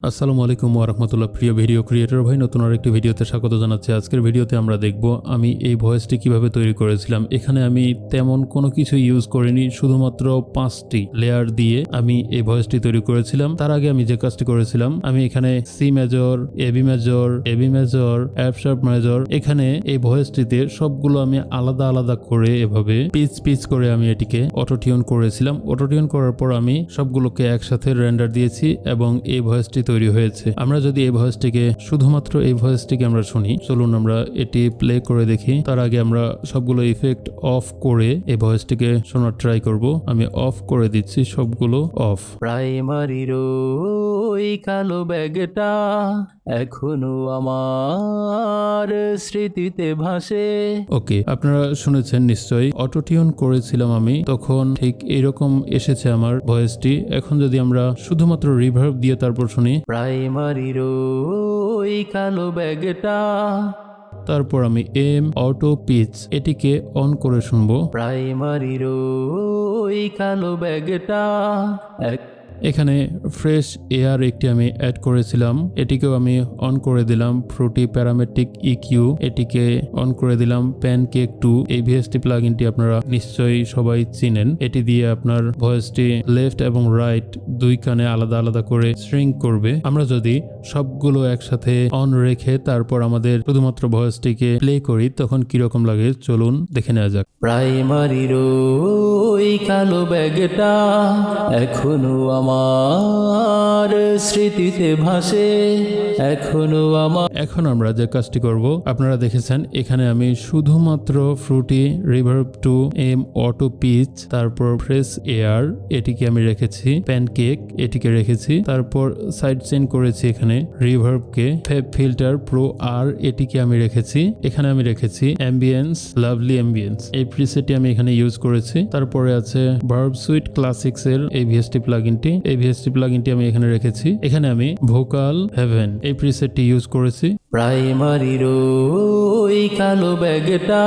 আসসালামু আলাইকুম ওয়া রাহমাতুল্লাহ। প্রিয় ভিডিও ক্রিয়েটর ভাই, নতুন আরেকটি ভিডিওতে স্বাগত জানাচ্ছি। আজকের ভিডিওতে আমরা দেখব আমি এই ভয়েসটি কিভাবে তৈরি করেছিলাম। এখানে আমি তেমন কোনো কিছু ইউজ করিনি, শুধুমাত্র 5টি লেয়ার দিয়ে আমি এই ভয়েসটি তৈরি করেছিলাম। তার আগে আমি যে কাজটি করেছিলাম, আমি এখানে C major, A B major, A B major, F sharp major, এখানে এই ভয়েসটিতে সবগুলো আমি আলাদা আলাদা করে এভাবে পিচ পিচ করে আমি এটিকে অটোটিউন করেছিলাম। অটোটিউন করার পর আমি সবগুলোকে একসাথে রেন্ডার দিয়েছি এবং এই ভয়েসটি তৈরি হয়েছে। আমরা যদি এই ভয়েসটিকে শুধুমাত্র এই ভয়েসটিকে আমরা শুনি, চলুন আমরা এটি প্লে করে দেখি। তার আগে আমরা সবগুলো ইফেক্ট অফ করে এই ভয়েসটিকে শোনার ট্রাই করব। আমি অফ করে দিচ্ছি, সবগুলো অফ। প্রাইমারির ওই কালো ব্যাগটা এখনো আমার স্মৃতিতে ভাসে। ওকে, আপনারা শুনেছেন নিশ্চয়ই, অটোটিউন করেছিলাম আমি, তখন ঠিক এরকম এসেছে আমার ভয়েসটি। এখন যদি আমরা শুধুমাত্র রিভার্ব দিয়ে তারপর শুনি, প্রাইমারির ওই কালো ব্যাগটা, তারপর আমি এম অটো পিচ এটিকে অন করে শুনবো। প্রাইমারির ওই কালো ব্যাগটা এখানে ফ্রেশ এয়ার একটি আমি অ্যাড করেছিলাম, এটিকেও আমি অন করে দিলাম। ফ্রুটি প্যারামেট্রিক ইকিউ এটিকে অন করে দিলাম। প্যানকেক 2 এই ভিএসটি প্লাগইনটি আপনারা নিশ্চয়ই সবাই চিনেন। এটি দিয়ে আপনার ভয়েসটি লেফট এবং রাইট দুই কানে আলাদা আলাদা করে শ্রিঙ্ক করবে। আমরা যদি সবগুলো একসাথে অন রেখে তারপর আমাদের শুধুমাত্র ভয়েসটিকে প্লে করি, তখন কিরকম লাগে চলুন দেখে নেওয়া যাক। প্রাইমারির ওই কালো ব্যাগটা এখনো আমার স্মৃতিতে ভাসে, এখনো আমার। এখন আমরা যে কাজটি করব, আপনারা দেখেছেন এখানে আমি শুধুমাত্র Fruity reverb 2 M auto pitch, তারপর ফ্রেশ এয়ার এটিকে আমি রেখেছি, প্যানকেক এটিকে রেখেছি, তারপর সাইড চেন করেছি এখানে রিভার্বকে, ফেব ফিল্টার প্রো আর এটিকে আমি রেখেছি, এখানে আমি রেখেছি অ্যাম্বিয়েন্স, লাভলি অ্যাম্বিয়েন্স এই প্রিসেটটি আমি এখানে ইউজ করেছি। তারপরে আছে ভার্ব সুইট ক্লাসিক্স এর এই ভিএসটি প্লাগইনটি, এই ভিএসটি প্লাগইনটি আমি এখানে রেখেছি। এখানে আমি ভোকাল হেভেন এই প্রিসেটটি ইউজ করেছি। প্রাইমারির ওই কালো ব্যাগটা,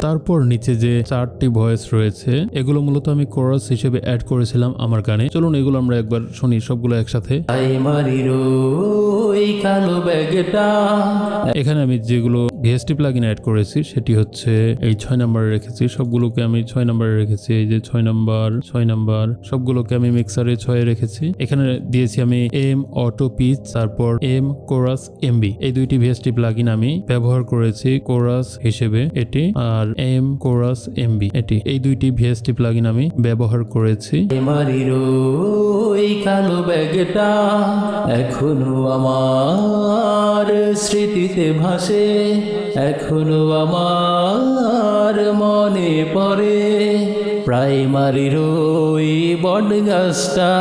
তারপর নিচে যে 4টি ভয়েস রয়েছে, এগুলো মূলত আমি কোরাস হিসেবে অ্যাড করেছিলাম আমার গানে। চলুন এগুলো আমরা একবার শুনি সবগুলো একসাথে। প্রাইমারির ওই কালো ব্যাগটা, এখানে আমি যেগুলো ভিএসটি প্লাগইন অ্যাড করেছি সেটি হচ্ছে এই 6 নম্বরে রেখেছি, সবগুলোকে আমি 6 নম্বরে রেখেছি। এই যে 6 নাম্বার সবগুলোকে আমি মিক্সারে 6 রেখেছি। এখানে দিয়েছি আমি এম অটো পিচ, তারপর এম কোরাস এমবি এই দুইটি ভিএসটি প্লাগইন আমি ব্যবহার করেছি কোরাস হিসেবে এটি, আর এম কোরাস এমবি এটি, এই দুইটি ভিএসটি প্লাগইন আমি ব্যবহার করেছি। প্রাইমারির ওই কালো ব্যাগটা এখনো আমার স্মৃতিতে ভাসে, এখনো আমার মনে পড়ে। প্রাইমারির ওই বট গাছটা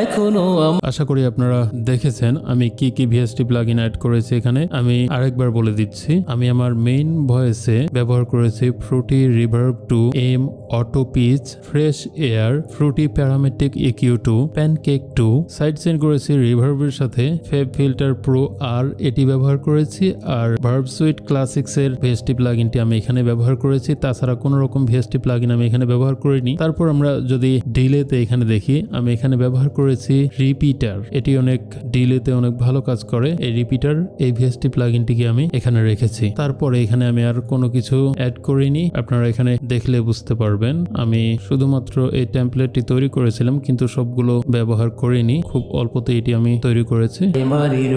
এখনো। আশা করি আপনারা দেখেছেন আমি কি কি ভিএসটি প্লাগইন অ্যাড করেছি। এখানে আমি আরেকবার বলে দিচ্ছি, আমি আমার মেইন ভয়েসে ব্যবহার করেছি Fruity reverb 2 M auto pitch, fresh air, Fruity parametric EQ 2, pancake 2, side chain করেছি রিভার্বের সাথে ফেব ফিল্টার প্রো আর এটি ব্যবহার করেছি, আর ভার্ব সুইট ক্লাসিক্স এর ভিএসটি প্লাগইনটি আমি এখানে ব্যবহার করেছি। তাছাড়া কোনো রকম ভিএসটি প্লাগইন আমি এখানে ব্যবহার করিনি। তারপর আমরা যদি ডিলেতে এখানে দেখি, আমি এখানে ব্যবহার করেছি রিপিটার, এটি অনেক ডিলেতে অনেক ভালো কাজ করে। এই রিপিটার এই ভিএসটি প্লাগইনটিকে আমি এখানে রেখেছি। তারপরে এখানে আমি আর কোনো কিছু অ্যাড করিনি, আপনারা এখানে দেখলে বুঝতে পারবেন। আমি শুধুমাত্র এই টেমপ্লেটটি তৈরি করেছিলাম, কিন্তু সবগুলো ব্যবহার করিনি, খুব অল্পতে এটি আমি তৈরি করেছি। প্রাইমারির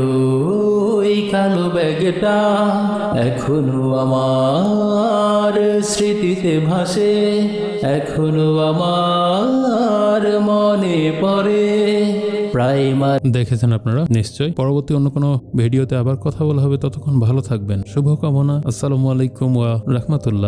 ওই কালো ব্যাগটা এখনো আমার স্মৃতিতে ভাসে, এখনো আমার মনে পড়ে। প্রাইমারি দেখেছেন আপনারা নিশ্চয়ই। পরবর্তী অন্য কোনো ভিডিওতে আবার কথা বলা হবে, ততক্ষণ ভালো থাকবেন। শুভকামনা। আসসালামু আলাইকুম ওয়া রাহমাতুল্লাহ।